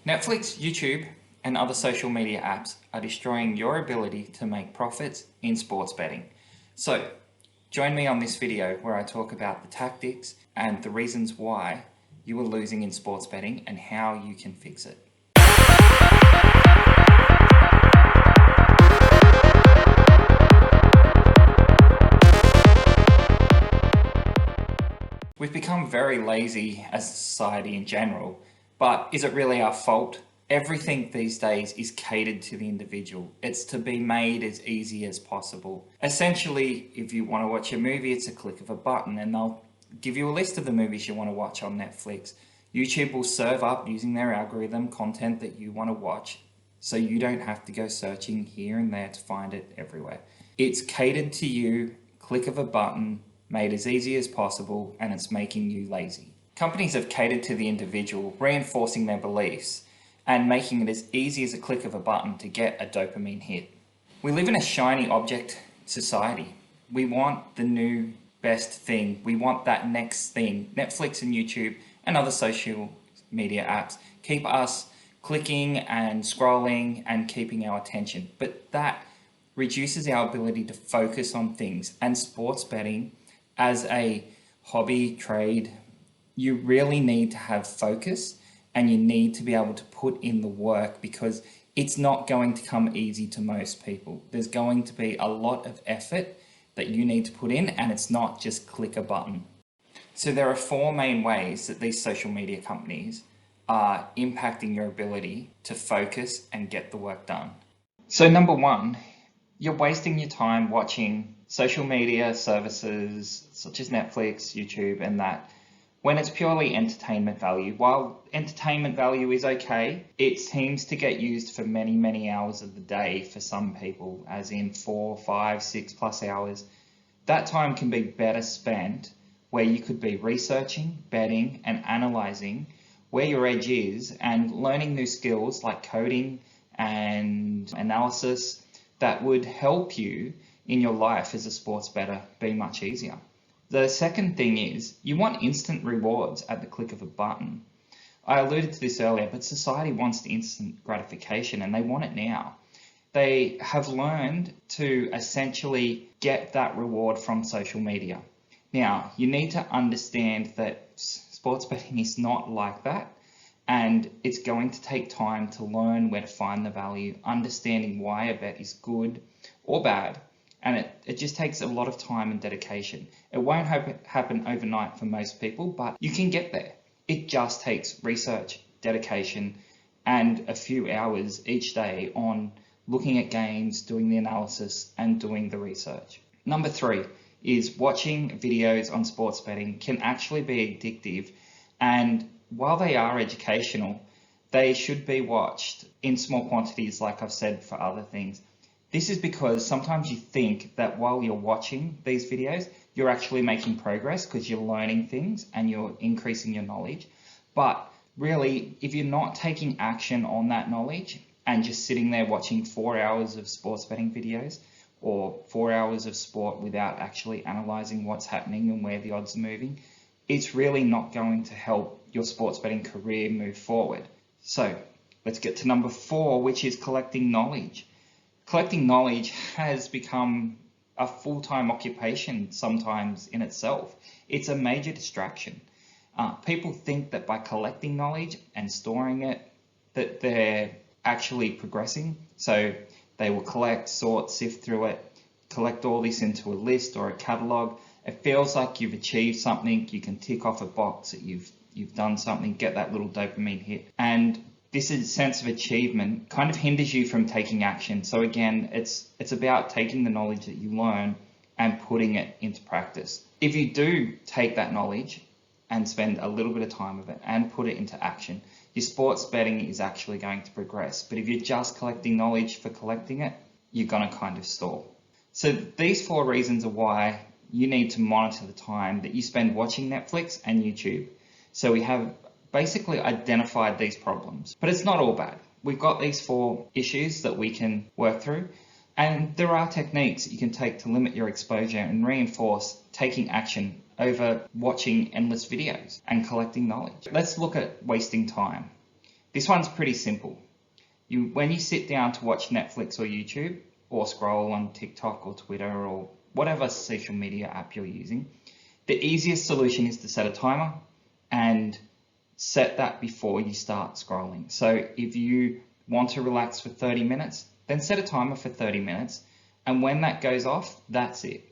Netflix, YouTube, and other social media apps are destroying your ability to make profits in sports betting. So, join me on this video where I talk about the tactics and the reasons why you are losing in sports betting and how you can fix it. We've become very lazy as a society in general, but is it really our fault? Everything these days is catered to the individual. It's to be made as easy as possible. Essentially, if you want to watch a movie, it's a click of a button and they'll give you a list of the movies you want to watch on Netflix. YouTube will serve up using their algorithm content that you want to watch, so you don't have to go searching here and there to find it everywhere. It's catered to you, click of a button, made as easy as possible, and it's making you lazy. Companies have catered to the individual, reinforcing their beliefs and making it as easy as a click of a button to get a dopamine hit. We live in a shiny object society. We want the new best thing. We want that next thing. Netflix and YouTube and other social media apps keep us clicking and scrolling and keeping our attention. But that reduces our ability to focus on things. And sports betting, as a hobby trade, you really need to have focus and you need to be able to put in the work, because it's not going to come easy to most people. There's going to be a lot of effort that you need to put in, and it's not just click a button. So there are four main ways that these social media companies are impacting your ability to focus and get the work done. So number one, you're wasting your time watching social media services such as Netflix, YouTube, and that, when it's purely entertainment value. While entertainment value is okay, it seems to get used for many, many hours of the day for some people, as in 4, 5, 6+ hours. That time can be better spent where you could be researching, betting, and analyzing where your edge is and learning new skills like coding and analysis that would help you in your life as a sports bettor be much easier. The second thing is, you want instant rewards at the click of a button. I alluded to this earlier, but society wants the instant gratification and they want it now. They have learned to essentially get that reward from social media. Now, you need to understand that sports betting is not like that, and it's going to take time to learn where to find the value, understanding why a bet is good or bad. And it just takes a lot of time and dedication. It won't happen overnight for most people, but you can get there. It just takes research, dedication, and a few hours each day on looking at games, doing the analysis, and doing the research. Number three is watching videos on sports betting can actually be addictive. And while they are educational, they should be watched in small quantities, like I've said for other things. This is because sometimes you think that while you're watching these videos, you're actually making progress because you're learning things and you're increasing your knowledge. But really, if you're not taking action on that knowledge and just sitting there watching 4 hours of sports betting videos or 4 hours of sport without actually analyzing what's happening and where the odds are moving, it's really not going to help your sports betting career move forward. So let's get to number 4, which is collecting knowledge. Collecting knowledge has become a full-time occupation sometimes in itself. It's a major distraction. People think that by collecting knowledge and storing it, that they're actually progressing. So they will collect, sort, sift through it, collect all this into a list or a catalog. It feels like you've achieved something. You can tick off a box that you've done something, get that little dopamine hit. And this sense of achievement kind of hinders you from taking action. So again, it's about taking the knowledge that you learn and putting it into practice. If you do take that knowledge and spend a little bit of time with it and put it into action, your sports betting is actually going to progress. But if you're just collecting knowledge for collecting it, you're going to kind of stall. So these 4 reasons are why you need to monitor the time that you spend watching Netflix and YouTube. So we have basically identified these problems, but it's not all bad. We've got these 4 issues that we can work through, and there are techniques that you can take to limit your exposure and reinforce taking action over watching endless videos and collecting knowledge. Let's look at wasting time. This one's pretty simple. When you sit down to watch Netflix or YouTube, or scroll on TikTok or Twitter or whatever social media app you're using, the easiest solution is to set a timer and set that before you start scrolling. So if you want to relax for 30 minutes, then set a timer for 30 minutes. And when that goes off, that's it.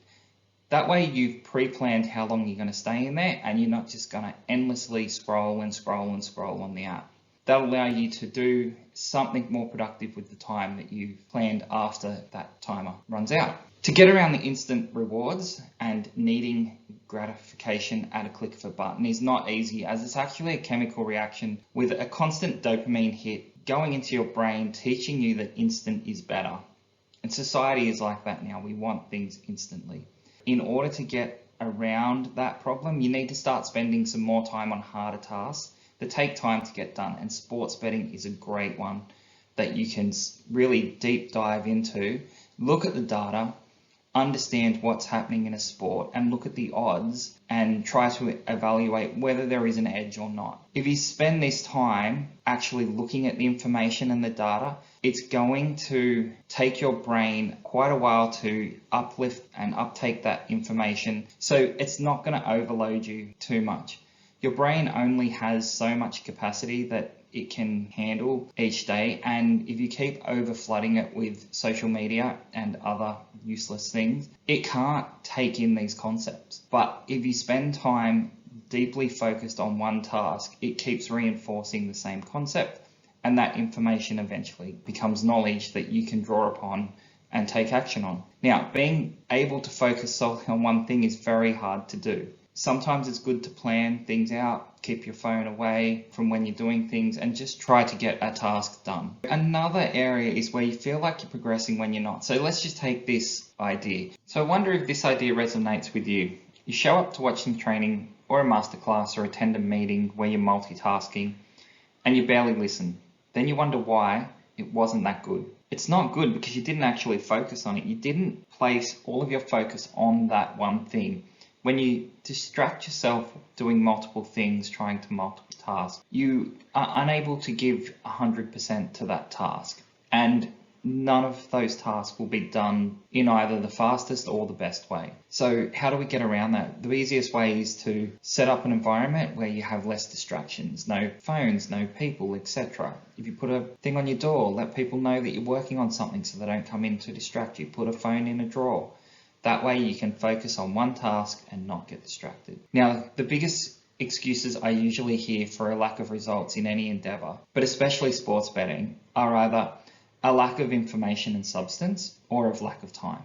That way you've pre-planned how long you're going to stay in there, and you're not just going to endlessly scroll and scroll and scroll on the app. That'll allow you to do something more productive with the time that you've planned after that timer runs out. To get around the instant rewards and needing gratification at a click of a button is not easy, as it's actually a chemical reaction with a constant dopamine hit going into your brain, teaching you that instant is better. And society is like that now. We want things instantly. In order to get around that problem, you need to start spending some more time on harder tasks that take time to get done, and sports betting is a great one that you can really deep dive into, look at the data, understand what's happening in a sport, and look at the odds and try to evaluate whether there is an edge or not. If you spend this time actually looking at the information and the data, it's going to take your brain quite a while to uplift and uptake that information, so it's not going to overload you too much. Your brain only has so much capacity that it can handle each day, and if you keep over flooding it with social media and other useless things, it can't take in these concepts. But if you spend time deeply focused on one task, it keeps reinforcing the same concept, and that information eventually becomes knowledge that you can draw upon and take action on. Now, being able to focus solely on one thing is very hard to do. Sometimes it's good to plan things out, keep your phone away from when you're doing things, and just try to get a task done. Another area is where you feel like you're progressing when you're not. So let's just take this idea. So I wonder if this idea resonates with you. You show up to watch some training or a masterclass or attend a meeting where you're multitasking and you barely listen. Then you wonder why it wasn't that good. It's not good because you didn't actually focus on it. You didn't place all of your focus on that one thing. When you distract yourself doing multiple things, trying to multitask, you are unable to give 100% to that task. And none of those tasks will be done in either the fastest or the best way. So how do we get around that? The easiest way is to set up an environment where you have less distractions, no phones, no people, etc. If you put a thing on your door, let people know that you're working on something so they don't come in to distract you. Put a phone in a drawer. That way you can focus on one task and not get distracted. Now, the biggest excuses I usually hear for a lack of results in any endeavor, but especially sports betting, are either a lack of information and substance or of lack of time.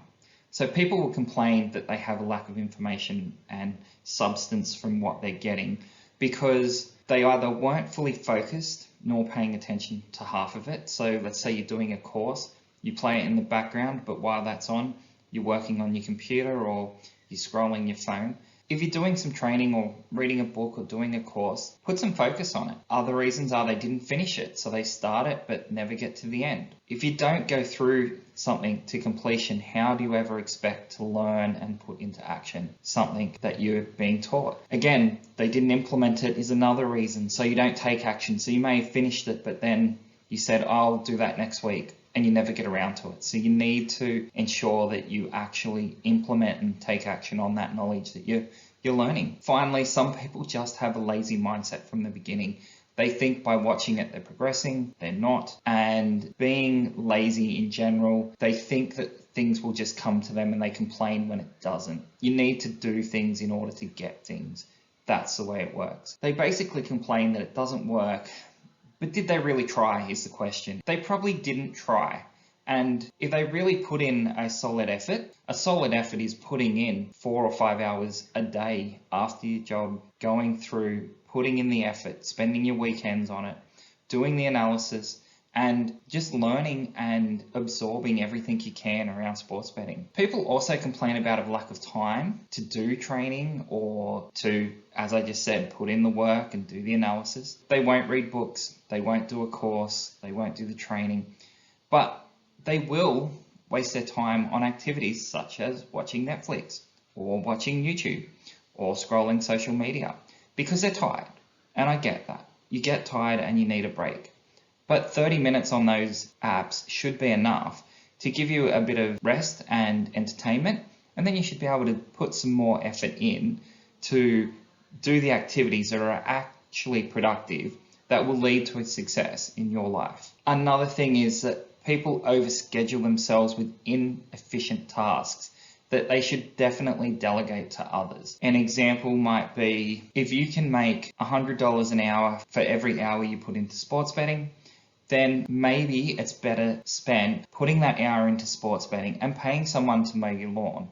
So people will complain that they have a lack of information and substance from what they're getting because they either weren't fully focused nor paying attention to half of it. So let's say you're doing a course, you play it in the background, but while that's on, you're working on your computer or you're scrolling your phone. If you're doing some training or reading a book or doing a course, put some focus on it. Other reasons are they didn't finish it, so they start it but never get to the end. If you don't go through something to completion, how do you ever expect to learn and put into action something that you're being taught? Again, they didn't implement it is another reason, so you don't take action. So you may have finished it, but then you said, I'll do that next week, and you never get around to it. So you need to ensure that you actually implement and take action on that knowledge that you're learning. Finally, some people just have a lazy mindset from the beginning. They think by watching it they're progressing, they're not. And being lazy in general, they think that things will just come to them and they complain when it doesn't. You need to do things in order to get things. That's the way it works. They basically complain that it doesn't work. But did they really try is the question. They probably didn't try. And if they really put in a solid effort is putting in 4 or 5 hours a day after your job, going through, putting in the effort, spending your weekends on it, doing the analysis, and just learning and absorbing everything you can around sports betting. People also complain about a lack of time to do training or to, as I just said, put in the work and do the analysis. They won't read books, they won't do a course, they won't do the training, but they will waste their time on activities such as watching Netflix or watching YouTube or scrolling social media because they're tired. And I get that. You get tired and you need a break. But 30 minutes on those apps should be enough to give you a bit of rest and entertainment, and then you should be able to put some more effort in to do the activities that are actually productive that will lead to a success in your life. Another thing is that people overschedule themselves with inefficient tasks that they should definitely delegate to others. An example might be if you can make $100 an hour for every hour you put into sports betting, then maybe it's better spent putting that hour into sports betting and paying someone to mow your lawn,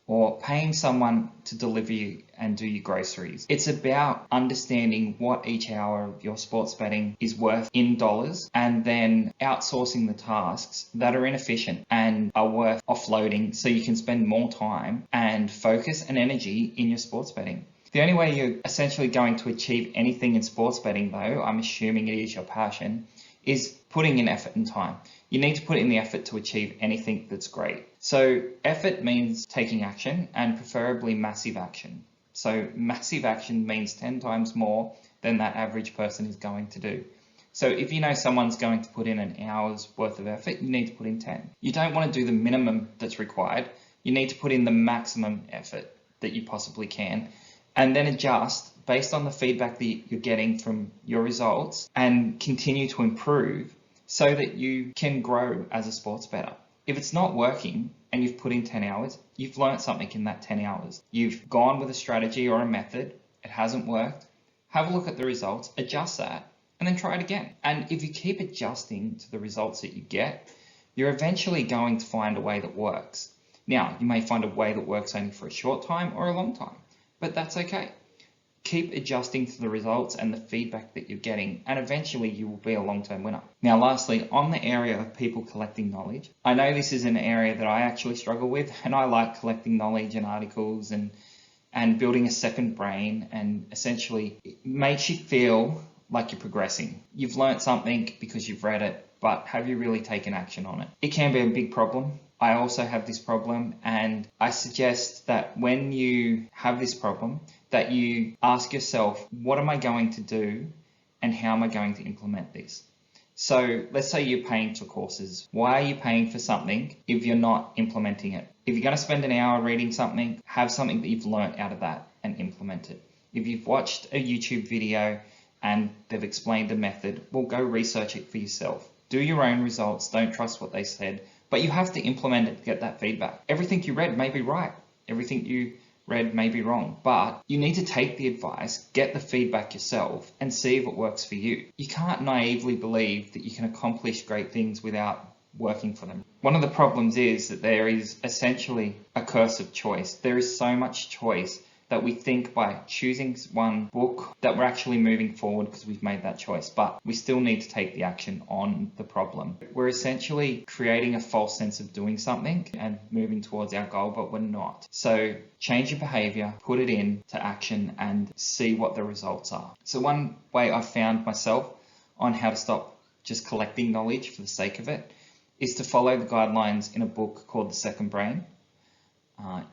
or paying someone to deliver you and do your groceries. It's about understanding what each hour of your sports betting is worth in dollars, and then outsourcing the tasks that are inefficient and are worth offloading so you can spend more time and focus and energy in your sports betting. The only way you're essentially going to achieve anything in sports betting, though, I'm assuming it is your passion, is putting in effort and time. You need to put in the effort to achieve anything that's great. So effort means taking action, and preferably massive action. So massive action means 10 times more than that average person is going to do. So if you know someone's going to put in an hour's worth of effort, you need to put in 10. You don't want to do the minimum that's required. You need to put in the maximum effort that you possibly can, and then adjust based on the feedback that you're getting from your results, and continue to improve so that you can grow as a sports bettor. If it's not working and you've put in 10 hours, you've learned something in that 10 hours. You've gone with a strategy or a method, it hasn't worked, have a look at the results, adjust that, and then try it again. And if you keep adjusting to the results that you get, you're eventually going to find a way that works. Now, you may find a way that works only for a short time or a long time, but that's okay. Keep adjusting to the results and the feedback that you're getting, and eventually you will be a long-term winner. Now, lastly, on the area of people collecting knowledge, I know this is an area that I actually struggle with, and I like collecting knowledge and articles and building a second brain, and essentially it makes you feel like you're progressing. You've learned something because you've read it, but have you really taken action on it? It can be a big problem. I also have this problem, and I suggest that when you have this problem, that you ask yourself, what am I going to do and how am I going to implement this? So let's say you're paying for courses. Why are you paying for something if you're not implementing it? If you're going to spend an hour reading something, have something that you've learned out of that and implement it. If you've watched a YouTube video and they've explained a method, well, go research it for yourself. Do your own results, don't trust what they said, but you have to implement it to get that feedback. Everything you read may be right. Everything you read may be wrong, but you need to take the advice, get the feedback yourself, and see if it works for you. You can't naively believe that you can accomplish great things without working for them. One of the problems is that there is essentially a curse of choice. There is so much choice that we think by choosing one book that we're actually moving forward because we've made that choice, but we still need to take the action on the problem. We're essentially creating a false sense of doing something and moving towards our goal, but we're not. So change your behavior, put it into action, and see what the results are. So one way I found myself on how to stop just collecting knowledge for the sake of it is to follow the guidelines in a book called The Second Brain.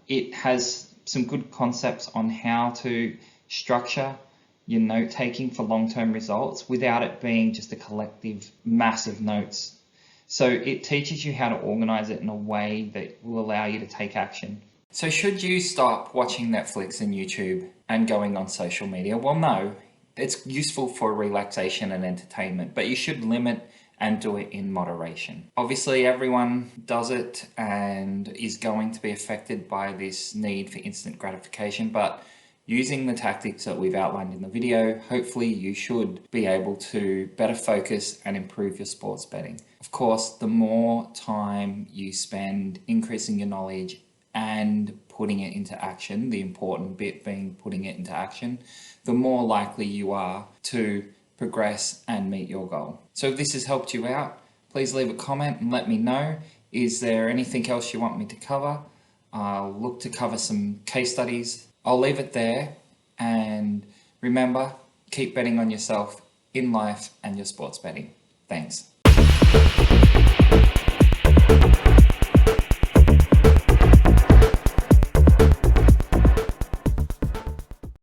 It has some good concepts on how to structure your note taking for long-term results without it being just a collective massive notes. So it teaches you how to organize it in a way that will allow you to take action. So should you stop watching Netflix and YouTube and going on social media? Well, no, it's useful for relaxation and entertainment, but you should limit and do it in moderation. Obviously, everyone does it and is going to be affected by this need for instant gratification, but using the tactics that we've outlined in the video, hopefully you should be able to better focus and improve your sports betting. Of course, the more time you spend increasing your knowledge and putting it into action, the important bit being putting it into action, the more likely you are to progress and meet your goal. So if this has helped you out, please leave a comment and let me know. Is there anything else you want me to cover? I'll look to cover some case studies. I'll leave it there, and remember, keep betting on yourself in life and your sports betting. Thanks.